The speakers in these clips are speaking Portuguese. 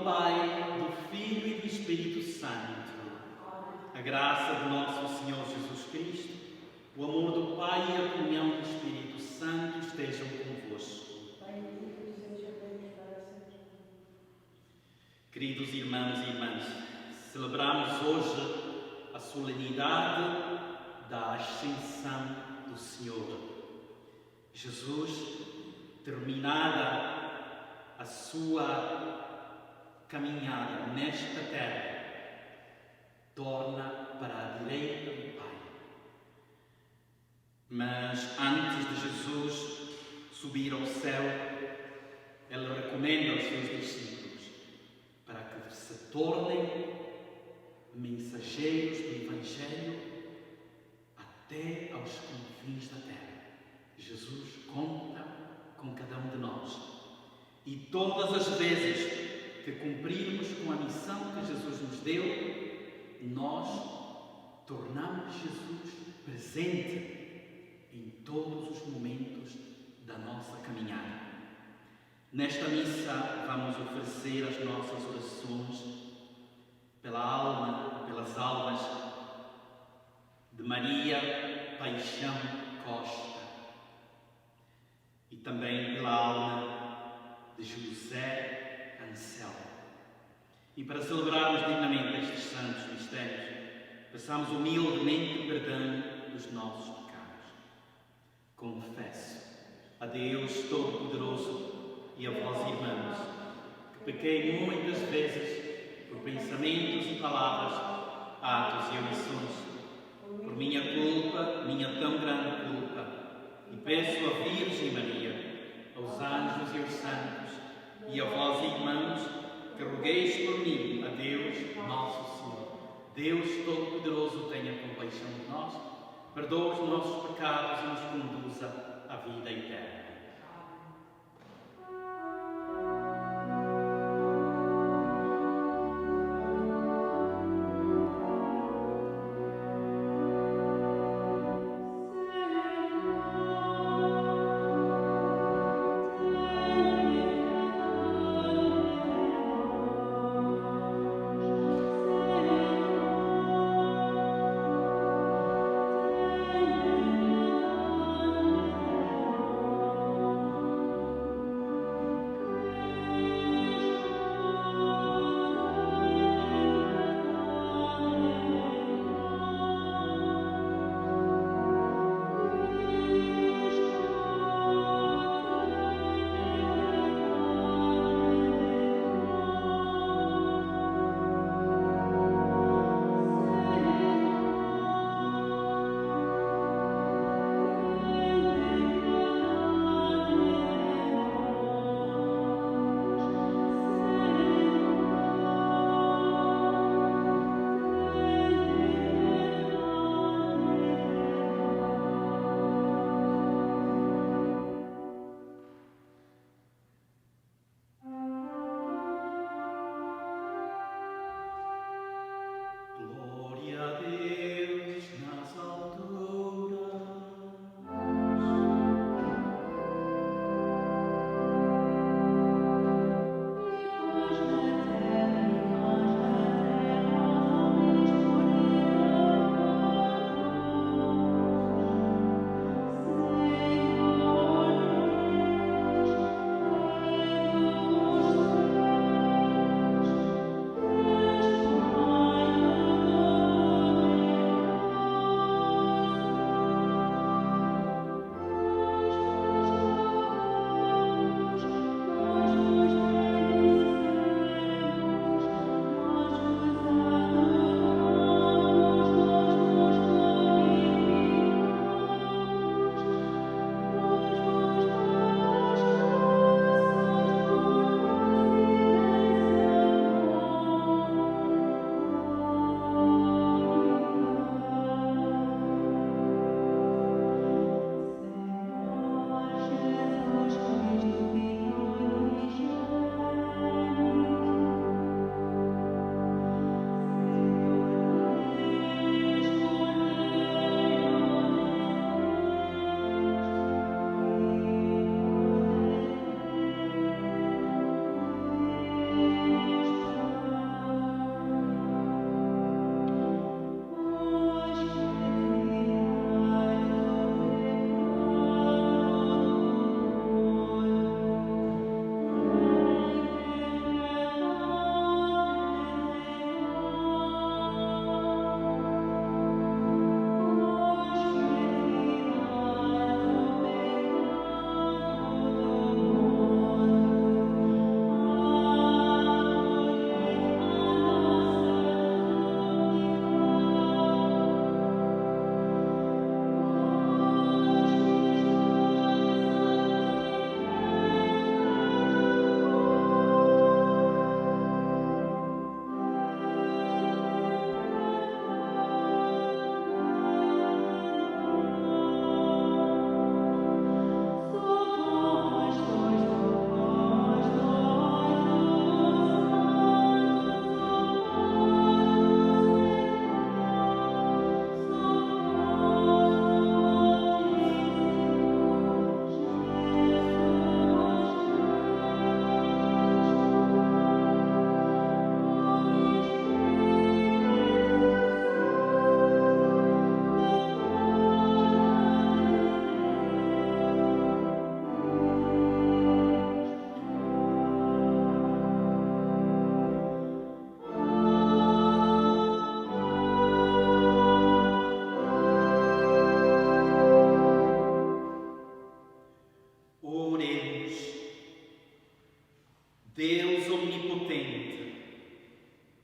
do Pai, do Filho e do Espírito Santo. A graça de nosso Senhor Jesus Cristo, o amor do Pai e a comunhão do Espírito Santo estejam convosco. Queridos irmãos e irmãs, celebramos hoje a solenidade da Ascensão do Senhor. Jesus, terminada a sua caminhada nesta terra, torna para a direita do Pai. Mas antes de Jesus subir ao céu, ele recomenda aos seus discípulos para que se tornem mensageiros do Evangelho até aos confins da terra. Jesus conta com cada um de nós. E todas as vezes que cumprirmos com a missão que Jesus nos deu, nós tornamos Jesus presente em todos os momentos da nossa caminhada. Nesta missa vamos oferecer as nossas orações pela alma, pelas almas de Maria Paixão Costa e também pela alma de José Anselmo. E para celebrarmos dignamente estes santos mistérios, peçamos humildemente perdão dos nossos pecados. Confesso a Deus Todo-Poderoso e a vós, irmãos, que pequei muitas vezes por pensamentos e palavras, atos e omissões, por minha culpa, minha tão grande culpa, e peço à Virgem Maria, aos anjos e aos santos, e a vós, irmãos, que rogueis por mim a Deus, nosso Senhor. Deus Todo-Poderoso tenha compaixão de nós, perdoa os nossos pecados e nos conduza à vida eterna.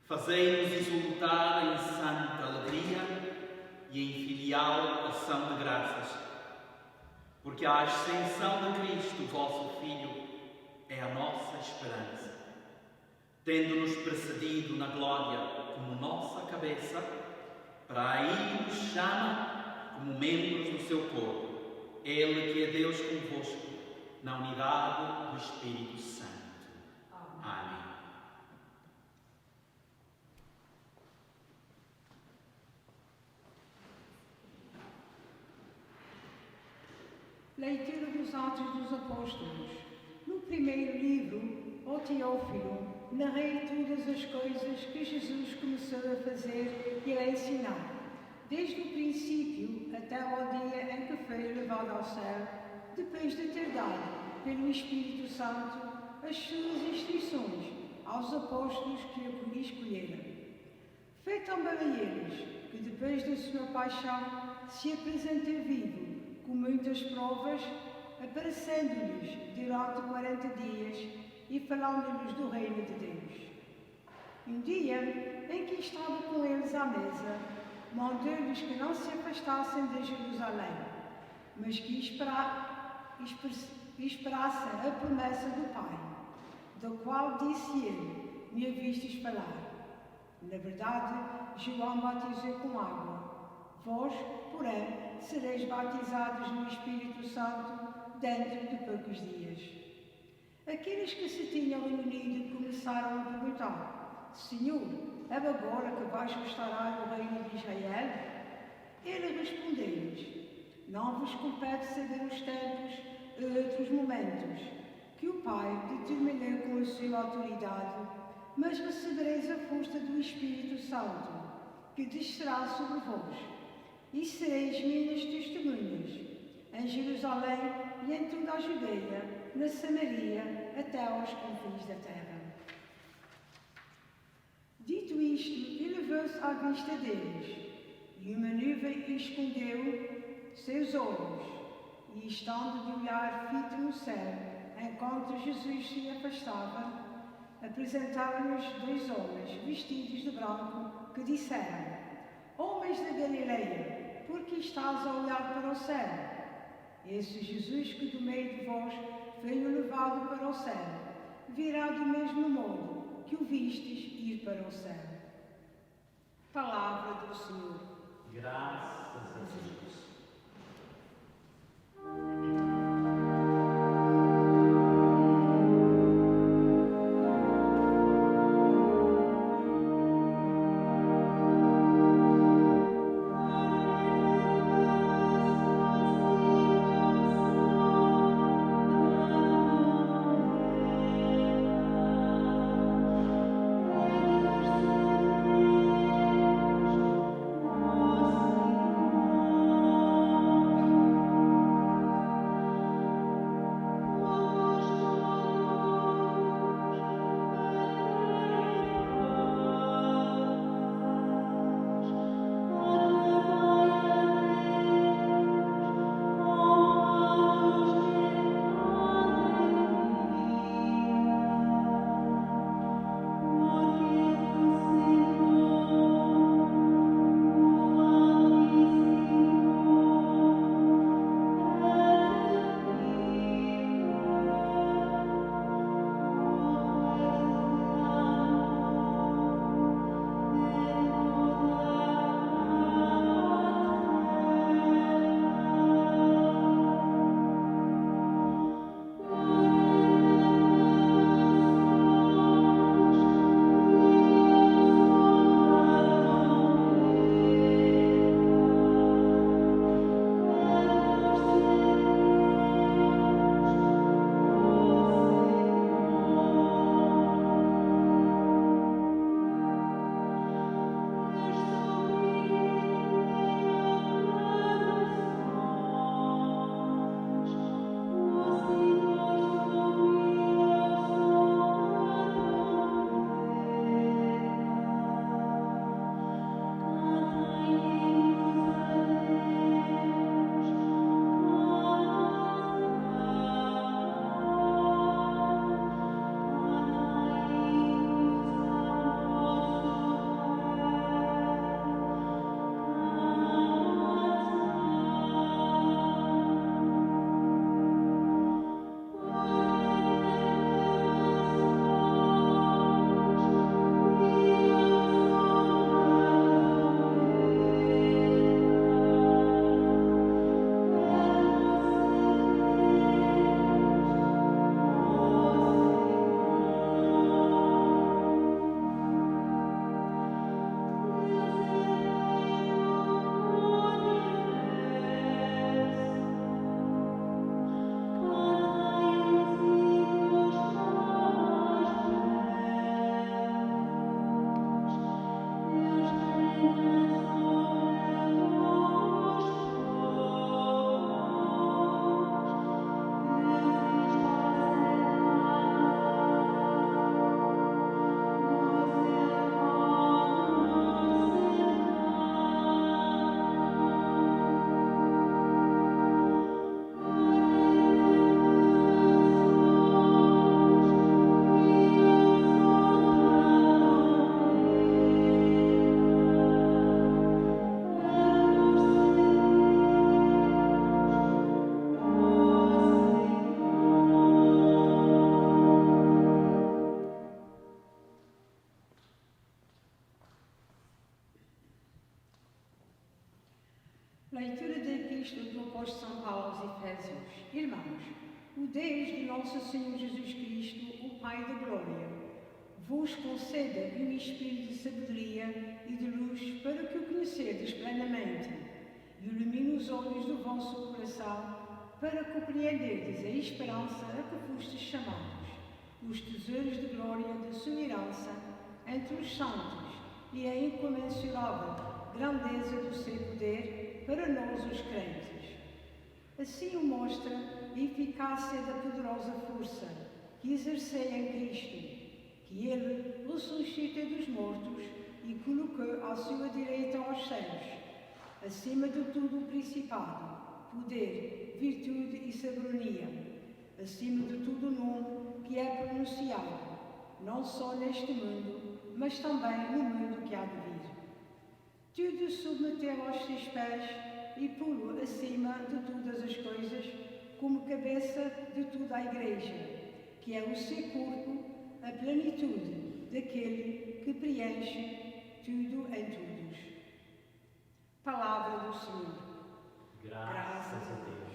Fazei-nos exultar em santa alegria e em filial ação de graças, porque a ascensão de Cristo, vosso Filho, é a nossa esperança. Tendo-nos precedido na glória como nossa cabeça, para aí nos chama como membros do seu corpo, Ele que é Deus convosco, na unidade do Espírito Santo. Amém. Leitura dos Atos dos Apóstolos. No primeiro livro, ó Teófilo, narrei todas as coisas que Jesus começou a fazer e a ensinar, desde o princípio até ao dia em que foi levado ao céu, depois de ter dado, pelo Espírito Santo, as suas instruções aos apóstolos que o escolheram. Foi também a eles que, depois da sua paixão, se apresentou vivo, com muitas provas, aparecendo-lhes durante 40 dias e falando-lhes do reino de Deus. Um dia, em que estava com eles à mesa, mandou-lhes que não se afastassem de Jerusalém, mas que esperassem a promessa do Pai, do qual disse ele: me ouvistes falar. Na verdade, João batizou com água. Vós, porém, sereis batizados no Espírito Santo dentro de poucos dias. Aqueles que se tinham reunido começaram a perguntar: Senhor, é agora que vais restaurar o reino de Israel? Ele respondeu-lhes: não vos compete saber os tempos e outros momentos que o Pai determinou com a sua autoridade, mas recebereis a força do Espírito Santo, que descerá sobre vós, e sereis minhas testemunhas, em Jerusalém e em toda a Judeia, na Samaria, até aos confins da terra. Dito isto, elevou-se à vista deles, e uma nuvem escondeu seus olhos, e estando de olhar fito no céu, enquanto Jesus se afastava, apresentaram-nos 2 homens vestidos de branco, que disseram: Homens da Galileia, por que estás a olhar para o céu? Esse Jesus que do meio de vós foi levado para o céu, virá do mesmo modo que o vistes ir para o céu. Palavra do Senhor. Graças a Deus. Leitura da Epístola do Apóstolo São Paulo aos Efésios. Irmãos, o Deus de nosso Senhor Jesus Cristo, o Pai da Glória, vos conceda um espírito de sabedoria e de luz para que o conhecedes plenamente, e ilumine os olhos do vosso coração para compreenderdes a esperança a que fostes chamados, os tesouros de glória da sua herança entre os santos e a incomensurável grandeza do seu poder para nós os crentes. Assim o mostra a eficácia da poderosa força que exercei em Cristo, que Ele ressuscita dos mortos e colocou à sua direita aos céus, acima de tudo o principado, poder, virtude e soberania, acima de todo o nome que é pronunciado, não só neste mundo, mas também no mundo que há de vir. Tudo submeteu aos seus pés e pô-lo acima de todas as coisas, como cabeça de toda a Igreja, que é o seu corpo, a plenitude daquele que preenche tudo em todos. Palavra do Senhor. Graças a Deus.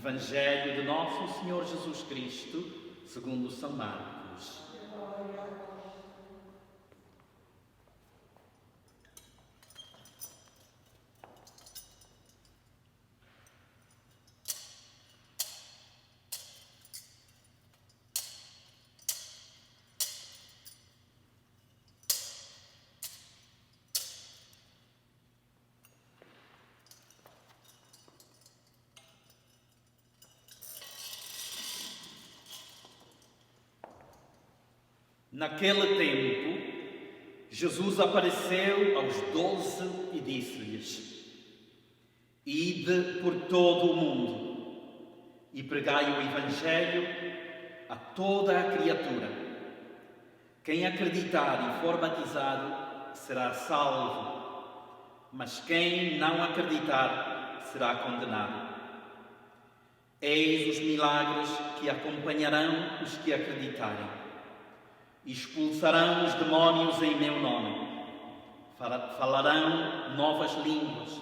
Evangelho de nosso Senhor Jesus Cristo, segundo São Marcos. Naquele tempo, Jesus apareceu aos 12 e disse-lhes: Ide por todo o mundo e pregai o Evangelho a toda a criatura. Quem acreditar e for batizado será salvo, mas quem não acreditar será condenado. Eis os milagres que acompanharão os que acreditarem. Expulsarão os demónios em meu nome, falarão novas línguas.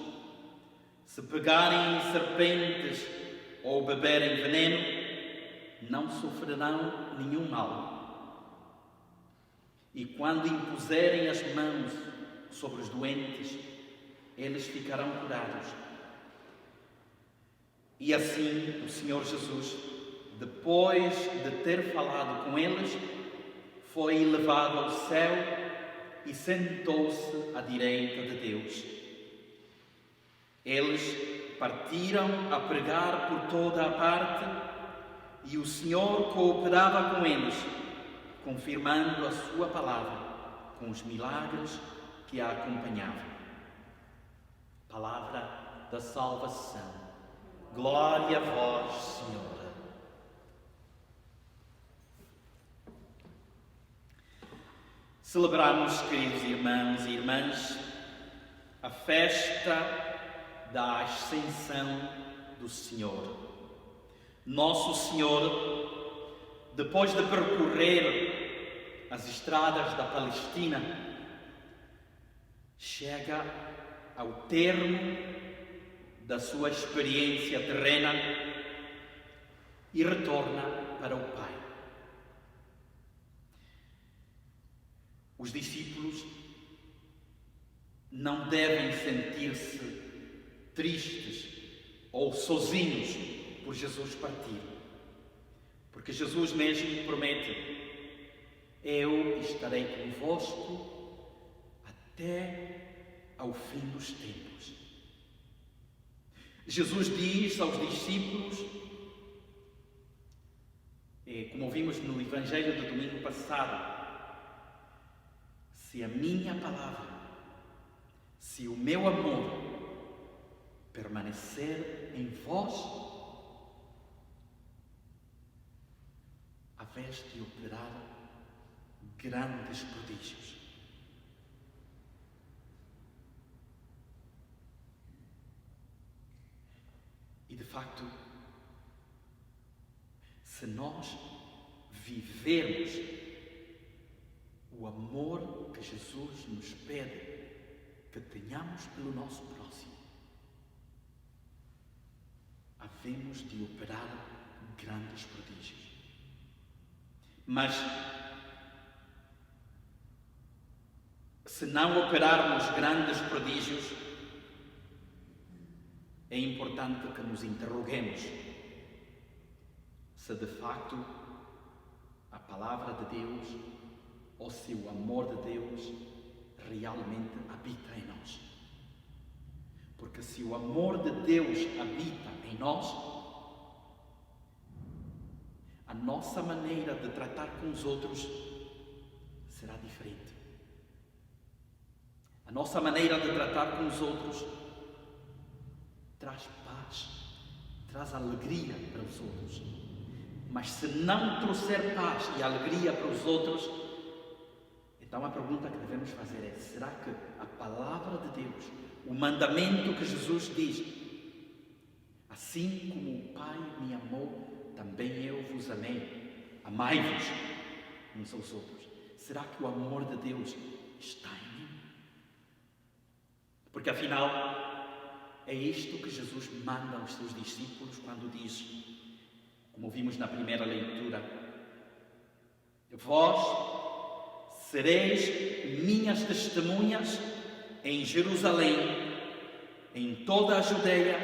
Se pegarem em serpentes ou beberem veneno, não sofrerão nenhum mal. E quando impuserem as mãos sobre os doentes, eles ficarão curados. E assim o Senhor Jesus, depois de ter falado com eles, foi elevado ao céu e sentou-se à direita de Deus. Eles partiram a pregar por toda a parte e o Senhor cooperava com eles, confirmando a sua palavra com os milagres que a acompanhavam. Palavra da salvação. Glória a vós, Senhor. Celebramos, queridos irmãos e irmãs, a festa da Ascensão do Senhor. Nosso Senhor, depois de percorrer as estradas da Palestina, chega ao termo da sua experiência terrena e retorna para o Pai. Os discípulos não devem sentir-se tristes ou sozinhos por Jesus partir, porque Jesus mesmo promete: eu estarei convosco até ao fim dos tempos. Jesus diz aos discípulos, como ouvimos no Evangelho do domingo passado: se a minha palavra, se o meu amor permanecer em vós, havés de operar grandes prodígios. E de facto, se nós vivermos o amor que Jesus nos pede que tenhamos pelo nosso próximo, havemos de operar grandes prodígios. Mas, se não operarmos grandes prodígios, é importante que nos interroguemos se de facto a palavra de Deus ou se o amor de Deus realmente habita em nós. Porque se o amor de Deus habita em nós, a nossa maneira de tratar com os outros será diferente. A nossa maneira de tratar com os outros traz paz, traz alegria para os outros. Mas se não trouxer paz e alegria para os outros, então a pergunta que devemos fazer é: será que a palavra de Deus, o mandamento que Jesus diz, assim como o Pai me amou, também eu vos amei, amai-vos uns aos outros, será que o amor de Deus está em mim? Porque afinal, é isto que Jesus manda aos seus discípulos quando diz, como vimos na primeira leitura: vós sereis minhas testemunhas em Jerusalém, em toda a Judeia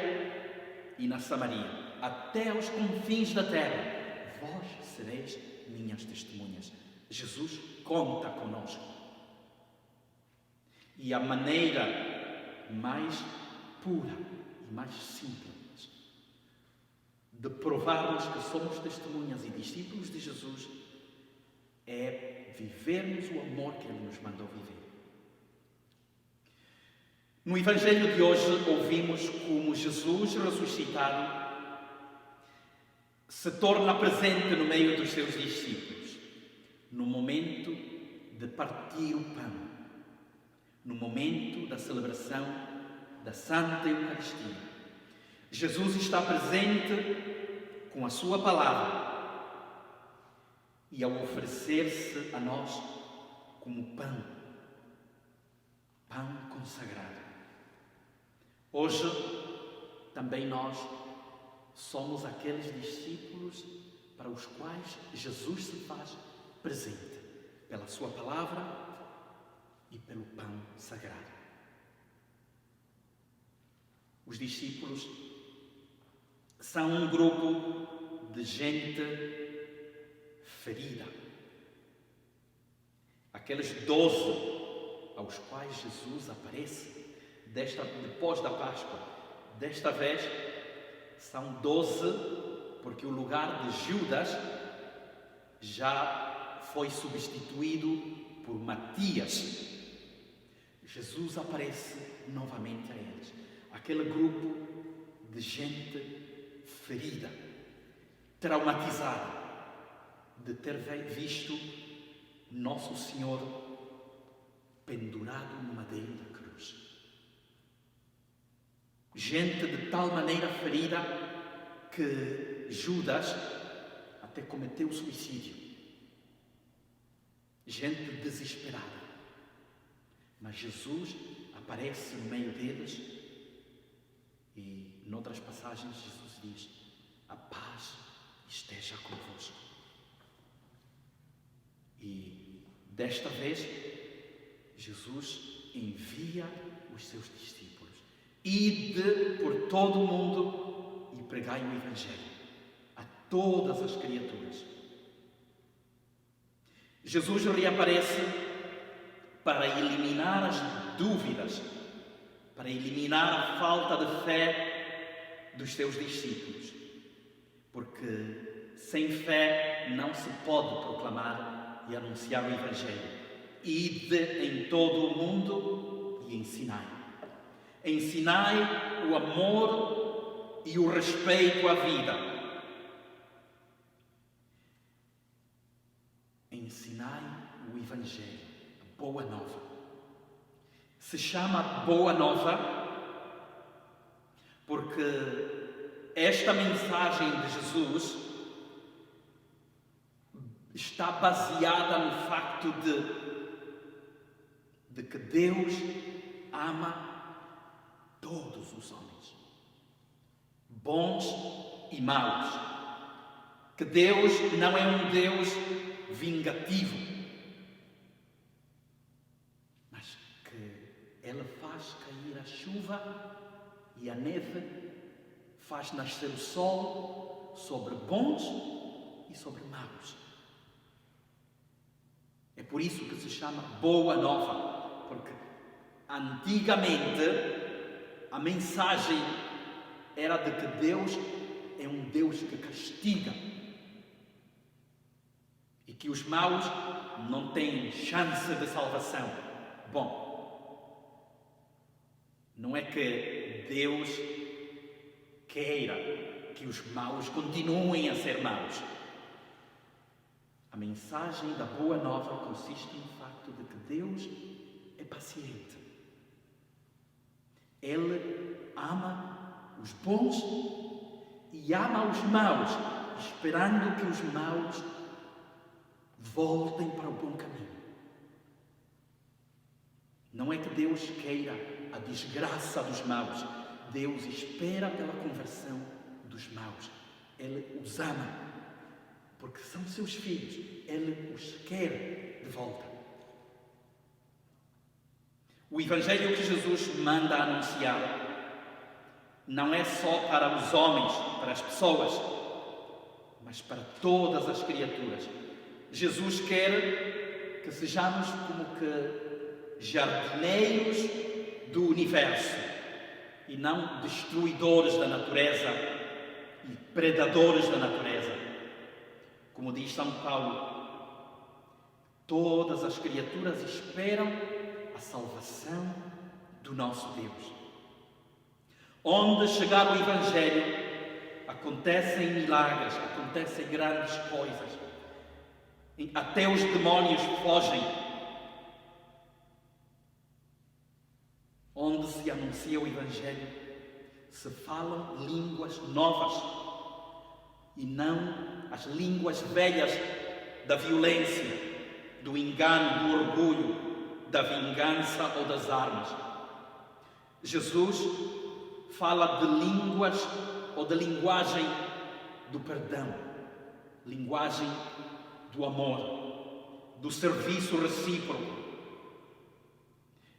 e na Samaria, até aos confins da terra. Vós sereis minhas testemunhas. Jesus conta conosco. E a maneira mais pura e mais simples de provarmos que somos testemunhas e discípulos de Jesus é vivermos o amor que Ele nos mandou viver. No Evangelho de hoje ouvimos como Jesus ressuscitado se torna presente no meio dos seus discípulos, no momento de partir o pão, no momento da celebração da Santa Eucaristia. Jesus está presente com a sua palavra e ao oferecer-se a nós como pão consagrado. Hoje, também nós somos aqueles discípulos para os quais Jesus se faz presente pela sua palavra e pelo pão sagrado. Os discípulos são um grupo de gente ferida. Aqueles 12 aos quais Jesus aparece depois da Páscoa. Desta vez são 12 porque o lugar de Judas já foi substituído por Matias. Jesus aparece novamente a eles. Aquele grupo de gente ferida, traumatizada, de ter visto Nosso Senhor pendurado no madeiro da cruz. Gente de tal maneira ferida que Judas até cometeu suicídio. Gente desesperada. Mas Jesus aparece no meio deles e, noutras passagens, Jesus diz: a paz esteja convosco. E, desta vez, Jesus envia os seus discípulos. Ide por todo o mundo e pregai o Evangelho a todas as criaturas. Jesus reaparece para eliminar as dúvidas, para eliminar a falta de fé dos seus discípulos. Porque sem fé não se pode proclamar e anunciar o Evangelho. Ide em todo o mundo e ensinai. Ensinai o amor e o respeito à vida. Ensinai o Evangelho, a Boa Nova. Se chama Boa Nova porque esta mensagem de Jesus está baseada no facto de que Deus ama todos os homens, bons e maus. Que Deus não é um Deus vingativo, mas que Ele faz cair a chuva e a neve, faz nascer o sol sobre bons e sobre maus. É por isso que se chama Boa Nova, porque antigamente a mensagem era de que Deus é um Deus que castiga e que os maus não têm chance de salvação. Bom, não é que Deus queira que os maus continuem a ser maus. A mensagem da Boa Nova consiste no facto de que Deus é paciente. Ele ama os bons e ama os maus, esperando que os maus voltem para o bom caminho. Não é que Deus queira a desgraça dos maus. Deus espera pela conversão dos maus. Ele os ama, porque são seus filhos. Ele os quer de volta. O Evangelho que Jesus manda anunciar não é só para os homens, para as pessoas, mas para todas as criaturas. Jesus quer que sejamos como que jardineiros do universo e não destruidores da natureza e predadores da natureza. Como diz São Paulo, todas as criaturas esperam a salvação do nosso Deus. Onde chegar o Evangelho, acontecem milagres, acontecem grandes coisas. Até os demónios fogem. Onde se anuncia o Evangelho, se falam línguas novas e não as línguas velhas da violência, do engano, do orgulho, da vingança ou das armas. Jesus fala de línguas ou de linguagem do perdão, linguagem do amor, do serviço recíproco.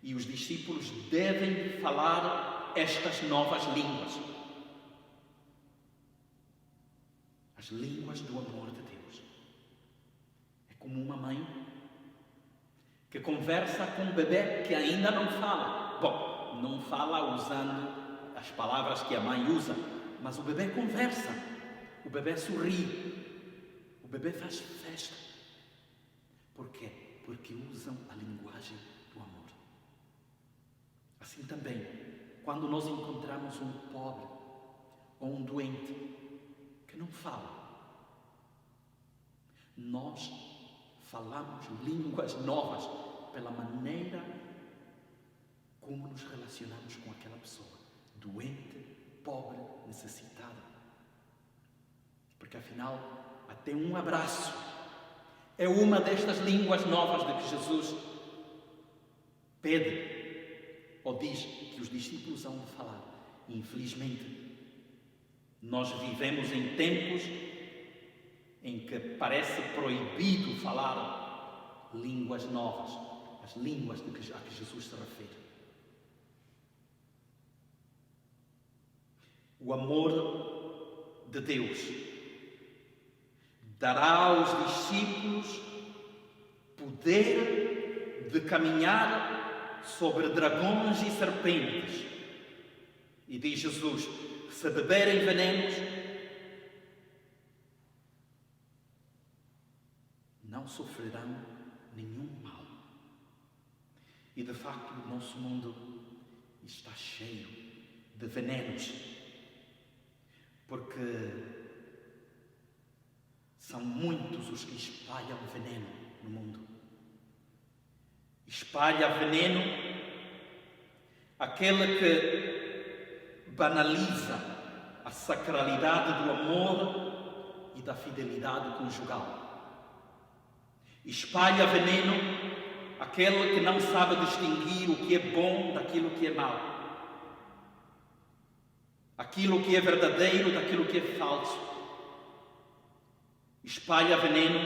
E os discípulos devem falar estas novas línguas. As línguas do amor de Deus. É como uma mãe que conversa com um bebê que ainda não fala. Bom, não fala usando as palavras que a mãe usa, mas o bebê conversa, o bebê sorri, o bebê faz festa. Por quê? Porque usam a linguagem do amor. Assim também, quando nós encontramos um pobre ou um doente que não fala, nós falamos línguas novas pela maneira como nos relacionamos com aquela pessoa, doente, pobre, necessitada. Porque afinal, até um abraço é uma destas línguas novas de que Jesus pede ou diz que os discípulos hão de falar. E, infelizmente, nós vivemos em tempos em que parece proibido falar línguas novas, as línguas a que Jesus se refere. O amor de Deus dará aos discípulos poder de caminhar sobre dragões e serpentes. E diz Jesus: se beberem venenos, não sofrerão nenhum mal. E de facto o nosso mundo está cheio de venenos, porque são muitos os que espalham veneno no mundo. Espalha veneno aquele que banaliza a sacralidade do amor e da fidelidade conjugal. Espalha veneno aquele que não sabe distinguir o que é bom daquilo que é mau, aquilo que é verdadeiro daquilo que é falso. Espalha veneno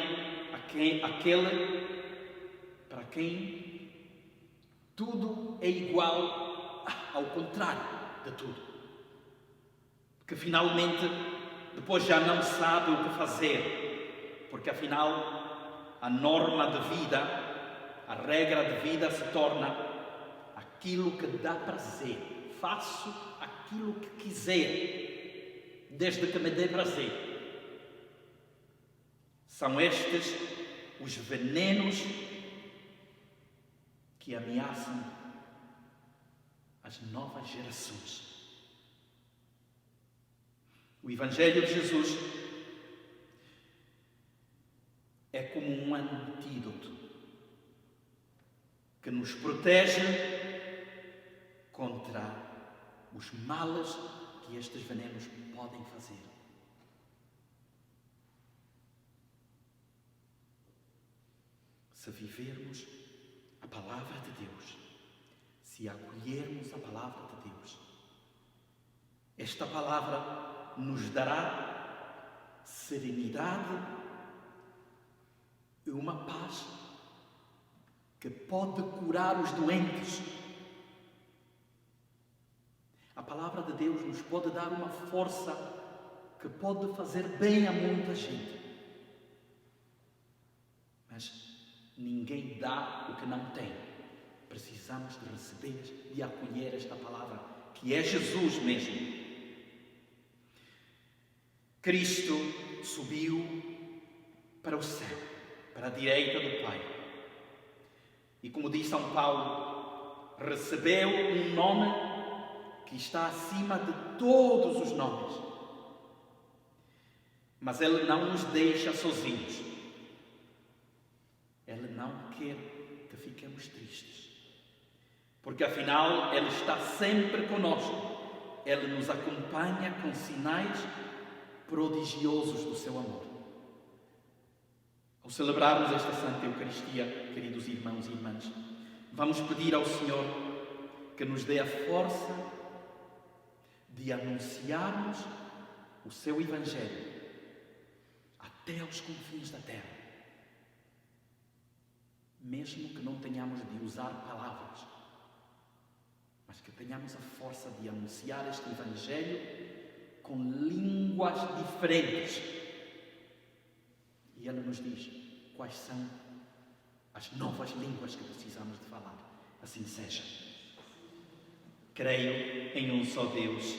aquele para quem tudo é igual ao contrário de tudo, que finalmente depois já não sabe o que fazer, porque afinal a norma de vida, a regra de vida se torna aquilo que dá prazer. Faço aquilo que quiser, desde que me dê prazer. São estes os venenos que ameaçam as novas gerações. O Evangelho de Jesus é como um antídoto que nos protege contra os males que estes venenos podem fazer. Se vivermos a palavra de Deus, se acolhermos a palavra de Deus, esta palavra nos dará serenidade e uma paz que pode curar os doentes. A palavra de Deus nos pode dar uma força que pode fazer bem a muita gente. Mas ninguém dá o que não tem. Precisamos de receber, de acolher esta palavra, que é Jesus mesmo. Cristo subiu para o céu, para a direita do Pai. E como diz São Paulo, recebeu um nome que está acima de todos os nomes. Mas Ele não nos deixa sozinhos. Ele não quer que fiquemos tristes, porque afinal Ele está sempre conosco. Ele nos acompanha com sinais prodigiosos do seu amor. Ao celebrarmos esta Santa Eucaristia, queridos irmãos e irmãs, vamos pedir ao Senhor que nos dê a força de anunciarmos o seu Evangelho até aos confins da terra. Mesmo que não tenhamos de usar palavras, mas que tenhamos a força de anunciar este Evangelho com línguas diferentes. E Ele nos diz quais são as novas línguas que precisamos de falar. Assim seja. Creio em um só Deus,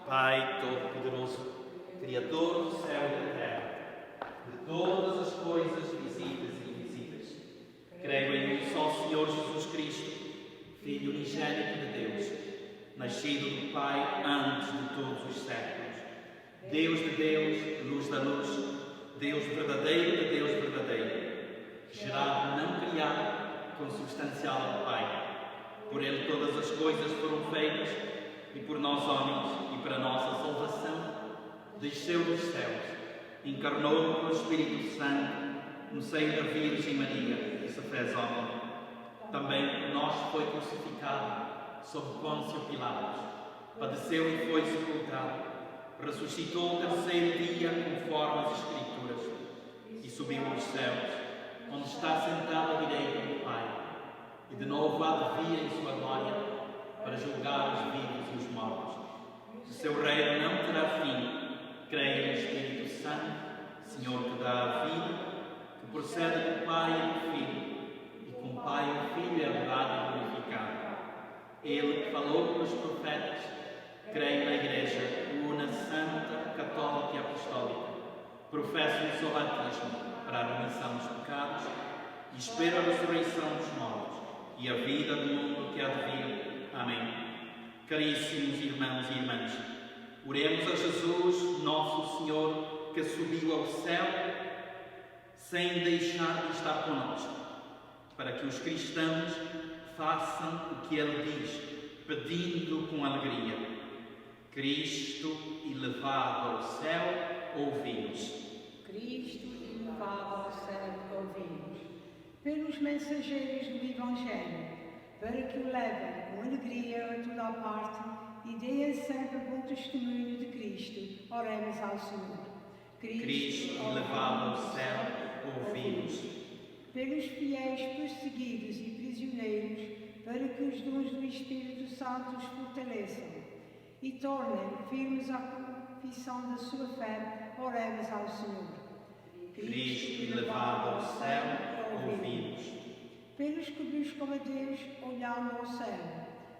Pai Todo-Poderoso, Criador do céu e da terra, de todas as coisas visíveis e invisíveis. Creio em um só Senhor Jesus Cristo, Filho unigênito de Deus, nascido do Pai antes de todos os séculos, Deus de Deus, luz da luz, Deus verdadeiro de Deus verdadeiro, gerado, não criado, consubstancial ao Pai. Por ele todas as coisas foram feitas, e por nós homens, e para a nossa salvação, desceu dos céus, encarnou pelo Espírito Santo, no seio da Virgem Maria, e se fez homem. Também por nós foi crucificado, sob Pôncio Pilatos, padeceu e foi sepultado, ressuscitou o terceiro dia, conforme as Escrituras, e subiu aos céus, onde está sentado à direita do Pai, e de novo há de vir em sua glória, para julgar os vivos e os mortos. O seu reino não terá fim. Creio no Espírito Santo, Senhor que dá a vida, que procede do Pai e do Filho, e com o Pai e o Filho é adorado e glorificado. Ele que falou pelos profetas, creio na Igreja, una, santa, católica e apostólica. Professo o seu batismo para a remissão dos pecados e espero a ressurreição dos mortos e a vida do mundo que há de vir. Amém. Caríssimos irmãos e irmãs, oremos a Jesus, nosso Senhor, que subiu ao céu, sem deixar de estar conosco, para que os cristãos façam o que Ele diz, pedindo com alegria. Cristo, elevado ao céu, ouvimos. Cristo, elevado ao céu, ouvimos. Pelos mensageiros do Evangelho, para que o levem com alegria a toda a parte e deem sempre bom testemunho de Cristo, oremos ao Senhor. Cristo, elevado ao céu, ouvimos. Pelos fiéis perseguidos e prisioneiros, para que os dons do Espírito Santo os fortaleçam e tornem firmes a confissão da sua fé, oremos ao Senhor. Cristo, elevado ao céu, ouvimos. Pelos que buscam a Deus olhando ao céu,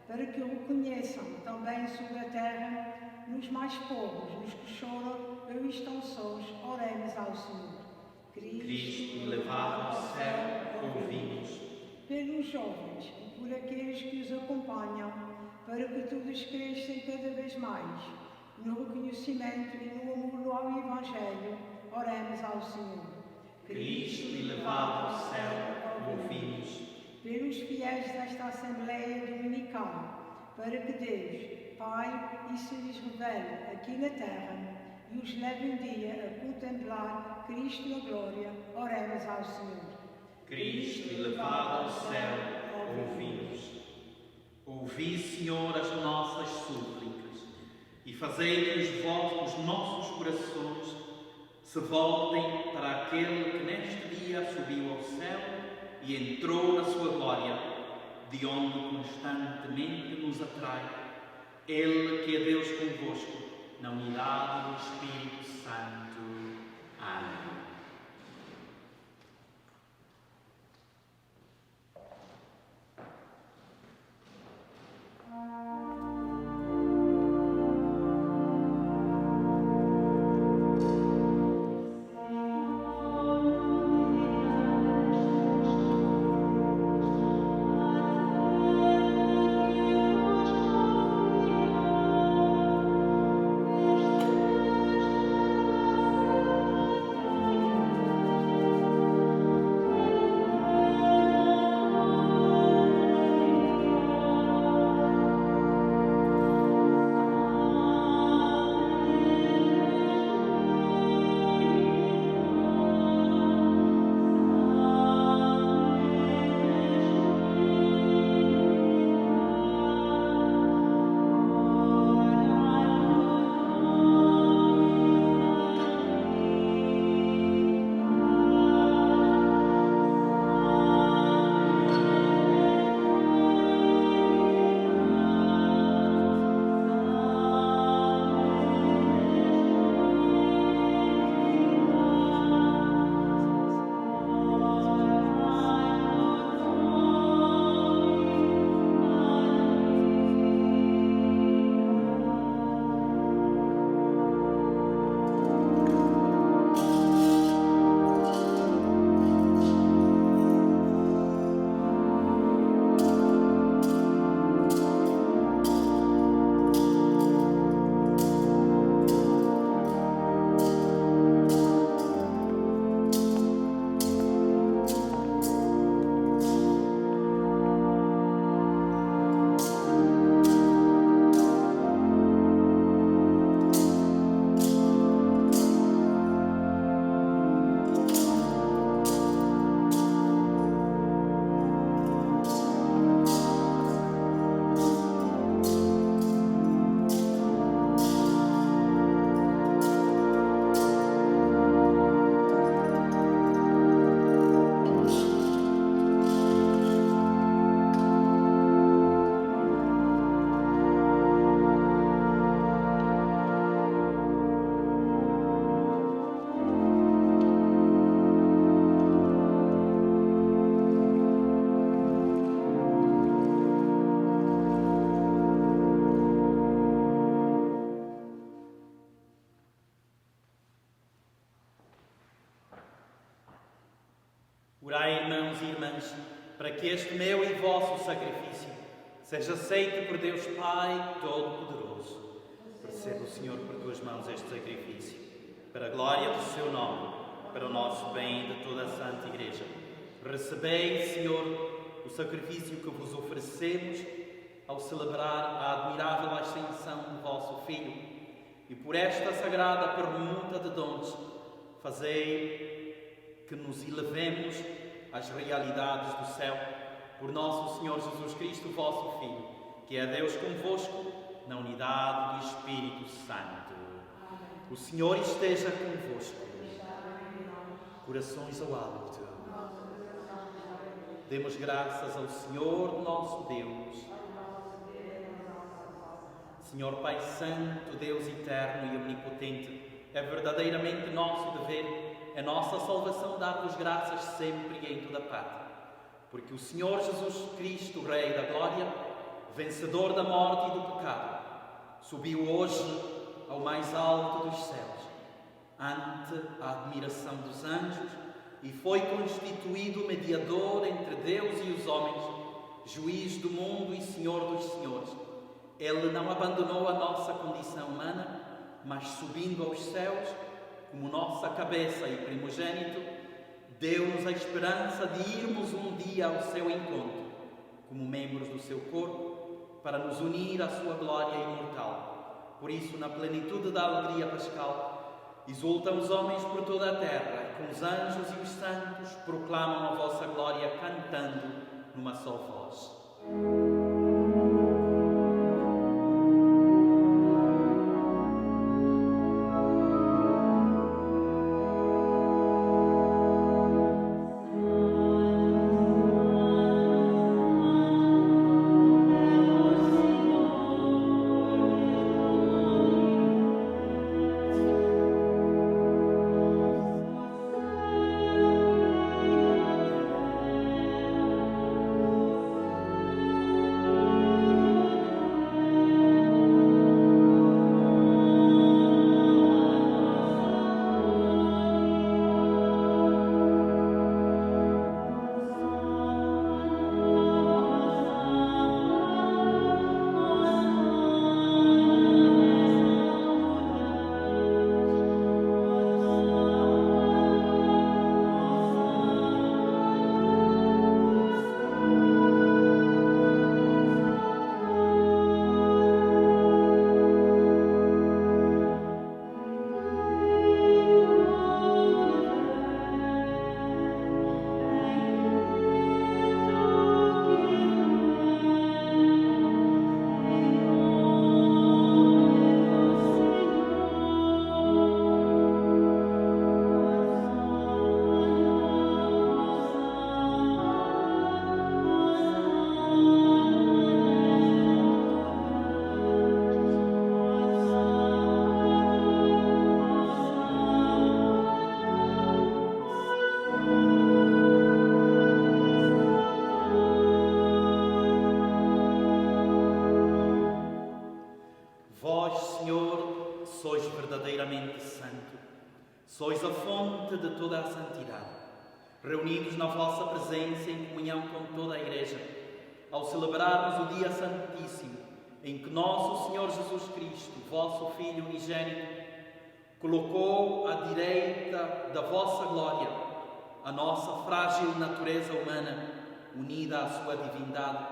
para que o reconheçam também sobre a terra, nos mais pobres, nos que choram ou estão sós, oremos ao Senhor. Cristo, elevado ao céu, ouvimos. Pelos jovens e por aqueles que os acompanham, para que todos cresçam cada vez mais, no reconhecimento e no amor ao Evangelho, oremos ao Senhor. Cristo, elevado ao céu, ouvimos. Pelos fiéis desta Assembleia Dominical, para que Deus, Pai, se lhes revele aqui na terra e os leve um dia a contemplar Cristo na glória, oremos ao Senhor. Cristo, elevado ao céu, ouvimos. Ouvi, Senhor, as nossas súplicas e fazei que os nossos corações se voltem para aquele que neste dia subiu ao céu e entrou na sua glória, de onde constantemente nos atrai. Ele que é Deus convosco, na unidade do Espírito Santo. Amém. Orai, irmãos e irmãs, para que este meu e vosso sacrifício seja aceito por Deus Pai Todo-Poderoso. Receba o Senhor por tuas mãos este sacrifício, para a glória do seu nome, para o nosso bem e de toda a Santa Igreja. Recebei, Senhor, o sacrifício que vos oferecemos ao celebrar a admirável ascensão do vosso Filho, e por esta sagrada permuta de dons, fazei que nos elevemos às realidades do céu, por nosso Senhor Jesus Cristo, vosso Filho, que é Deus convosco, na unidade do Espírito Santo. O Senhor esteja convosco. Corações ao alto. Demos graças ao Senhor nosso Deus. Senhor Pai Santo, Deus eterno e omnipotente, é verdadeiramente nosso dever, é nossa salvação dar-vos graças sempre e em toda parte. Porque o Senhor Jesus Cristo, Rei da Glória, vencedor da morte e do pecado, subiu hoje ao mais alto dos céus, ante a admiração dos anjos, e foi constituído mediador entre Deus e os homens, juiz do mundo e Senhor dos senhores. Ele não abandonou a nossa condição humana, mas subindo aos céus, como nossa cabeça e primogênito, deu-nos a esperança de irmos um dia ao seu encontro, como membros do seu corpo, para nos unir à sua glória imortal. Por isso, na plenitude da alegria pascal, exultam os homens por toda a terra, e com os anjos e os santos proclamam a vossa glória, cantando numa só voz. Sois a fonte de toda a santidade, reunidos na vossa presença em comunhão com toda a Igreja, ao celebrarmos o dia santíssimo, em que nosso Senhor Jesus Cristo, vosso Filho unigênito, colocou à direita da vossa glória a nossa frágil natureza humana, unida à sua divindade,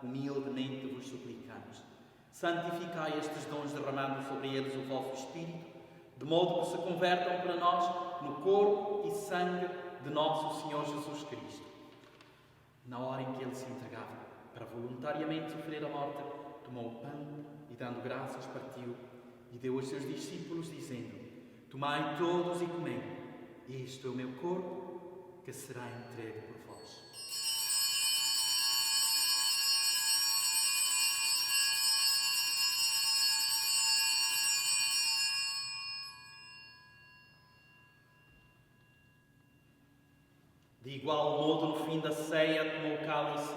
humildemente vos suplicamos. Santificai estes dons, derramando sobre eles o vosso Espírito, de modo que se convertam para nós no corpo e sangue de nosso Senhor Jesus Cristo. Na hora em que Ele se entregava para voluntariamente sofrer a morte, tomou o pão e, dando graças, partiu e deu aos seus discípulos, dizendo: Tomai todos e comei, isto é o meu corpo, que será entregue por vós. De igual modo, no fim da ceia, tomou o cálice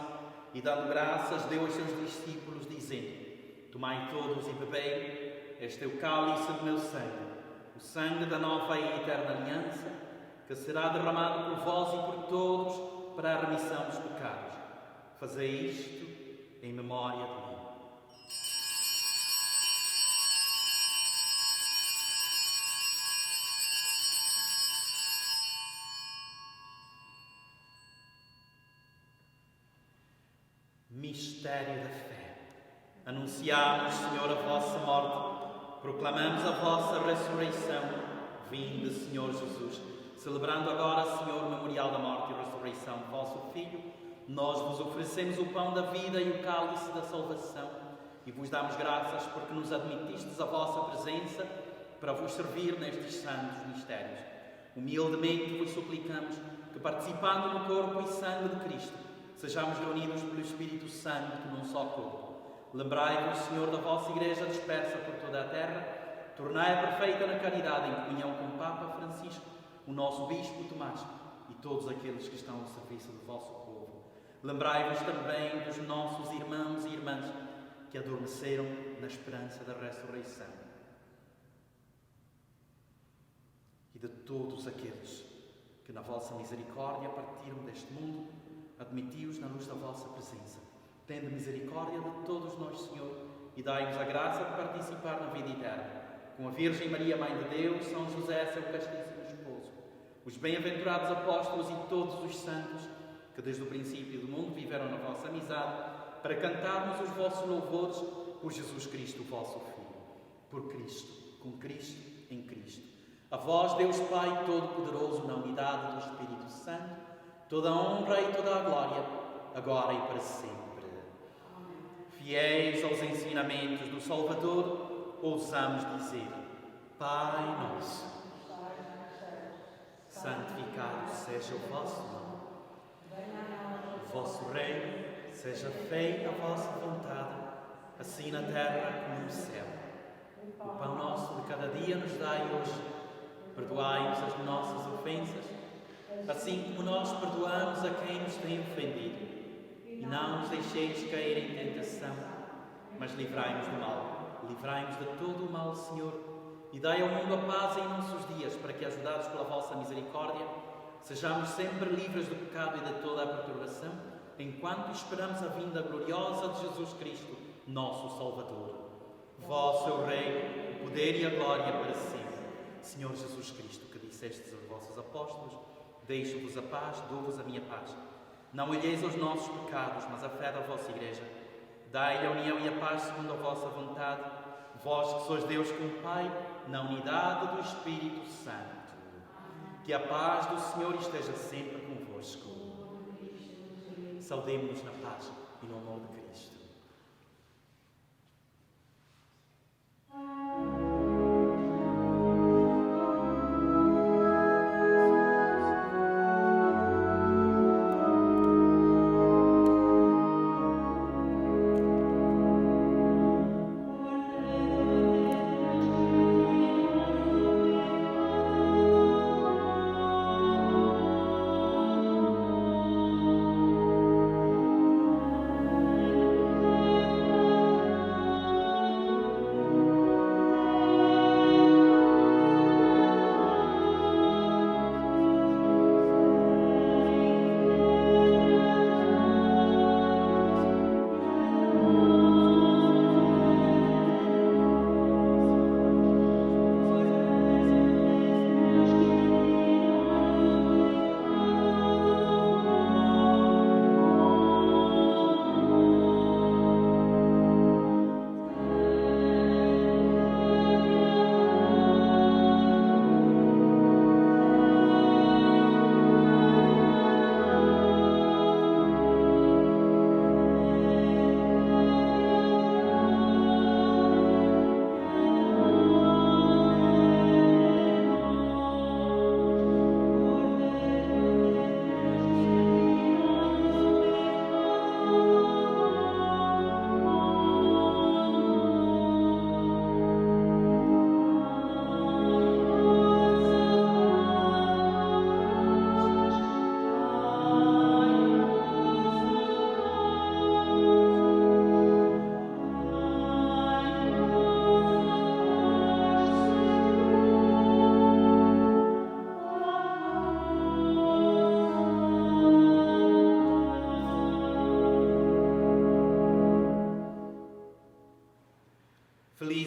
e, dando graças, deu aos seus discípulos, dizendo: Tomai todos e bebei, este é o cálice do meu sangue, o sangue da nova e eterna aliança, que que será derramado por vós e por todos para a remissão dos pecados. Fazei isto em memória de mim. Mistério da fé. Anunciamos, Senhor, a vossa morte, proclamamos a vossa ressurreição. Vinde, Senhor Jesus. Celebrando agora, Senhor, o memorial da morte e ressurreição do vosso Filho, nós vos oferecemos o pão da vida e o cálice da salvação e vos damos graças porque nos admitistes a vossa presença para vos servir nestes santos mistérios. Humildemente vos suplicamos que, participando no corpo e sangue de Cristo, sejamos reunidos pelo Espírito Santo num só corpo. Lembrai-vos, Senhor, da vossa Igreja dispersa por toda a terra, tornai-a perfeita na caridade em comunhão com o Papa Francisco, o nosso Bispo Tomás e todos aqueles que estão ao serviço do vosso povo. Lembrai-vos também dos nossos irmãos e irmãs que adormeceram na esperança da ressurreição e de todos aqueles que na vossa misericórdia partiram deste mundo. Admiti-os na luz da vossa presença. Tende misericórdia de todos nós, Senhor, e dai-nos a graça de participar na vida eterna. Com a Virgem Maria, Mãe de Deus, São José, seu castíssimo esposo, os bem-aventurados apóstolos e todos os santos que desde o princípio do mundo viveram na vossa amizade, para cantarmos os vossos louvores por Jesus Cristo, vosso Filho. Por Cristo, com Cristo, em Cristo. A vós, Deus Pai Todo-Poderoso, na unidade do Espírito Santo, toda a honra e toda a glória, agora e para sempre. Fiéis aos ensinamentos do Salvador, ousamos dizer: Pai nosso, santificado seja o vosso nome. O vosso reino seja feita a vossa vontade, assim na terra como no céu. O pão nosso de cada dia nos dai hoje. Perdoai-nos as nossas ofensas, assim como nós perdoamos a quem nos tem ofendido. E não nos deixeis cair em tentação, mas livrai-nos do mal. Livrai-nos de todo o mal, Senhor, e dai ao mundo a paz em nossos dias, para que, ajudados pela vossa misericórdia, sejamos sempre livres do pecado e de toda a perturbação, enquanto esperamos a vinda gloriosa de Jesus Cristo, nosso Salvador. Vós, seu Rei, o poder e a glória para sempre. Senhor Jesus Cristo, que dissestes aos vossos apóstolos: deixo-vos a paz, dou-vos a minha paz. Não olheis aos nossos pecados, mas a fé da vossa Igreja. Dai a união e a paz segundo a vossa vontade, vós que sois Deus com o Pai, na unidade do Espírito Santo. Que a paz do Senhor esteja sempre convosco. Saudemo-nos na paz e no amor de Cristo.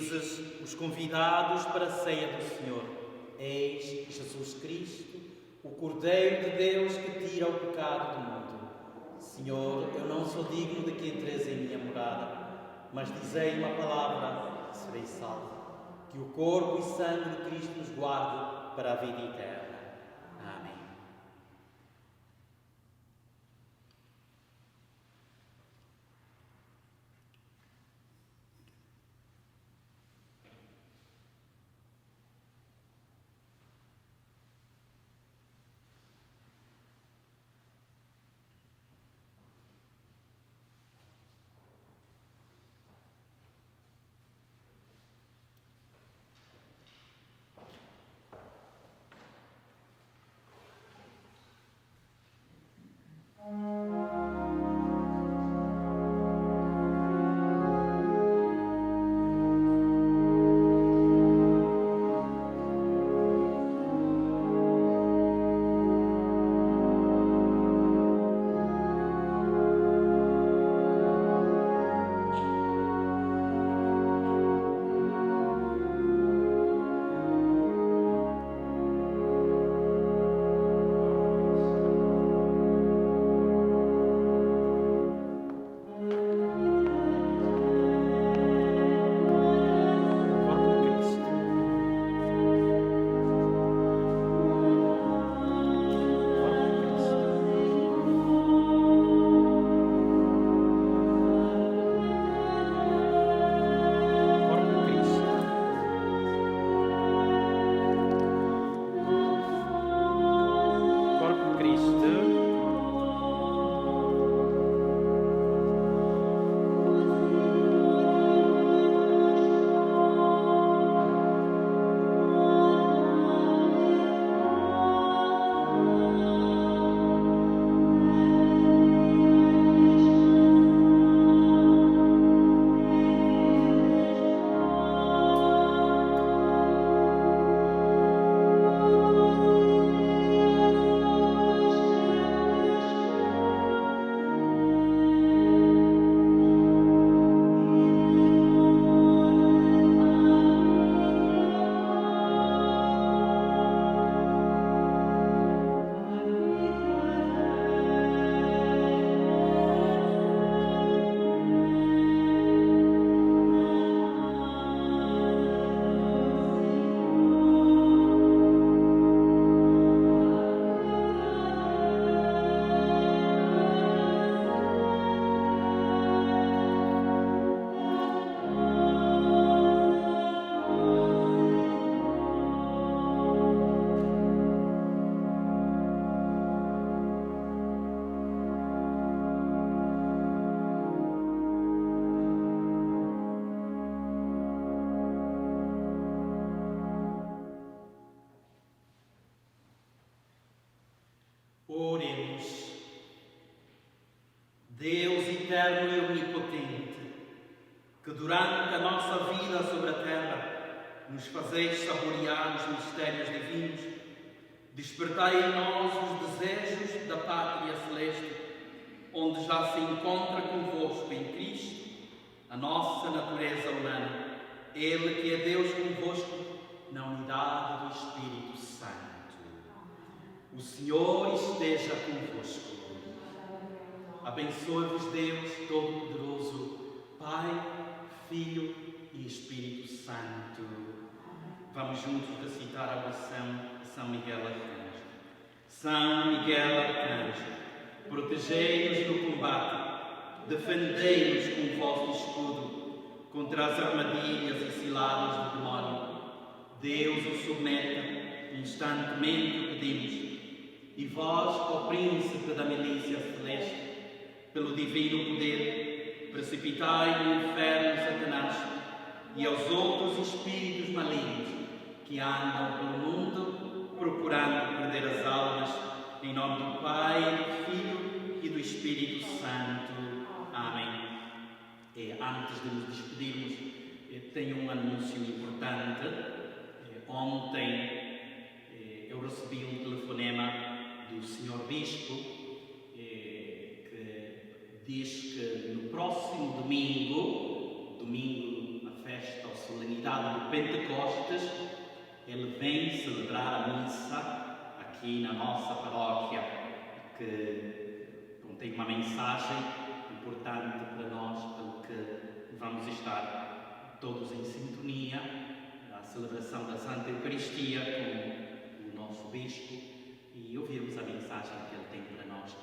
Dizes os convidados para a ceia do Senhor: Eis Jesus Cristo, o Cordeiro de Deus que tira o pecado do mundo. Senhor, eu não sou digno de que entres em minha morada, mas dizei uma palavra e serei salvo. Que o corpo e sangue de Cristo nos guarde para a vida eterna. Amém. Oremos. Deus eterno e onipotente, que durante a nossa vida sobre a terra nos fazeis saborear os mistérios divinos, despertai em nós os desejos da pátria celeste, onde já se encontra convosco em Cristo a nossa natureza humana, Ele que é Deus convosco na unidade do Espírito Santo. O Senhor esteja convosco. Abençoe-vos Deus Todo-Poderoso, Pai, Filho e Espírito Santo. Vamos juntos recitar a oração de São Miguel Arcanjo. São Miguel Arcanjo, protegei-nos no combate, defendei-nos com o vosso escudo contra as armadilhas e ciladas do demónio. Deus o submeta, instantemente pedimos. E vós, ó Príncipe da milícia celeste, pelo divino poder, precipitai no inferno Satanás e aos outros espíritos malignos que andam pelo mundo procurando perder as almas, em nome do Pai, do Filho e do Espírito Santo. Amém. Antes de nos despedirmos, tenho um anúncio importante. Ontem eu recebi um telefonema do Sr. Bispo, que diz que no próximo domingo, a festa nesta solenidade do Pentecostes, ele vem celebrar a missa aqui na nossa paróquia, que tem uma mensagem importante para nós, pelo que vamos estar todos em sintonia, a celebração da Santa Eucaristia com o nosso Bispo e ouvirmos a mensagem que ele tem para nós.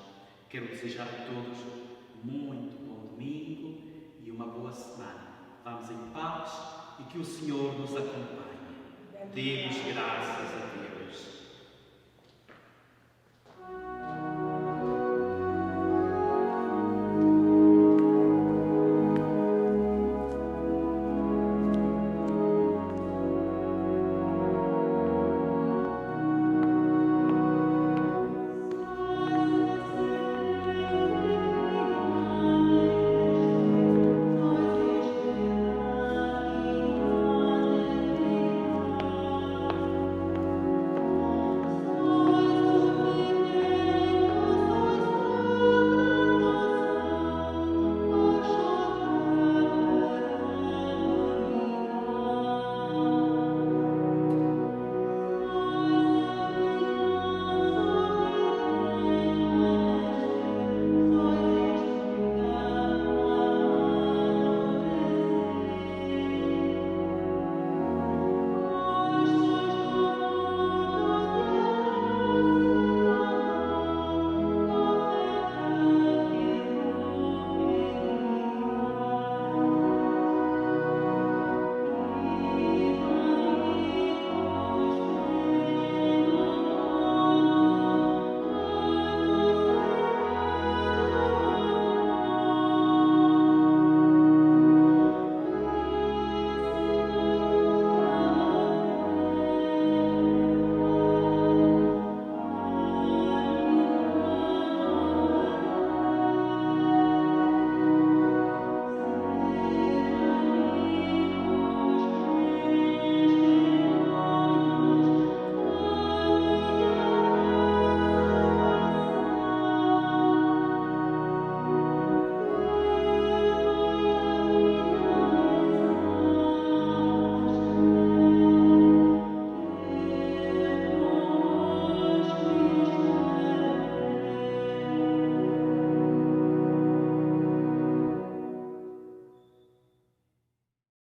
Quero desejar a todos muito bom domingo e uma boa semana. Vamos em paz e que o Senhor nos acompanhe. Demos graças a Deus.